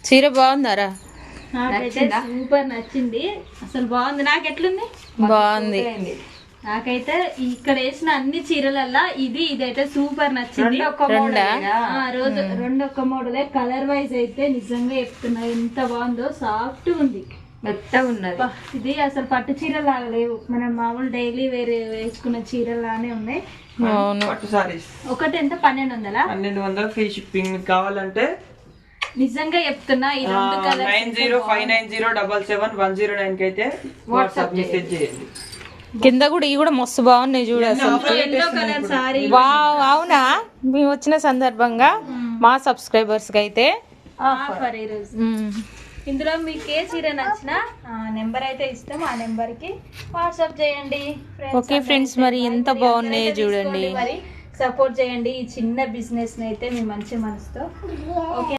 చీర బాగుందారా? నాకైతే సూపర్ నచ్చింది, అసలు బాగుంది. నాకు ఎట్లుంది? బాగుంది. నాకైతే ఇక్కడ వేసిన అన్ని చీరలల్లా ఇదైతే సూపర్ నచ్చింది. రోజు రెండు ఒక్క మోడలే. కలర్ వైజ్ అయితే నిజంగా చెప్తున్నా ఎంత బాగుందో, సాఫ్ట్ ఉంది, మెత్తగా ఉన్నది. ఇది అసలు పట్టు చీరలు లాగా లేవు, మనం మామూలు డైలీ వేరే వేసుకున్న చీరలానే ఉన్నాయి. పట్టు సారీస్ ఒకటి ఎంత 1200 ఫ్రీ షిప్పింగ్. కావాలంటే నిజంగా చెప్తున్నా ఈ రెండు కలర్స్ 9059077109 కి అయితే వాట్సాప్ మెసేజ్ చేయండి. కింద కూడా ఇవి కూడా మస్తు బాగున్నాయి చూడు అసలు. Yellow colour sorry. వావ్, అవునా? మేము వచ్చిన సందర్భంగా మా సబ్స్క్రైబర్స్ కి అయితే ఆఫర్ ఈరోజు. ఇందులో మీకు ఏ చీర నచ్చినా నెంబర్ అయితే ఇస్తాం, ఆ నెంబర్ కి వాట్సాప్ చేయండి. ఓకే ఫ్రెండ్స్, మరి ఎంత బాగున్నాయి చూడండి. మరి సపోర్ట్ చేయండి ఈ చిన్న బిజినెస్ ని అయితే మీ మంచి మనసుతో. ఓకే.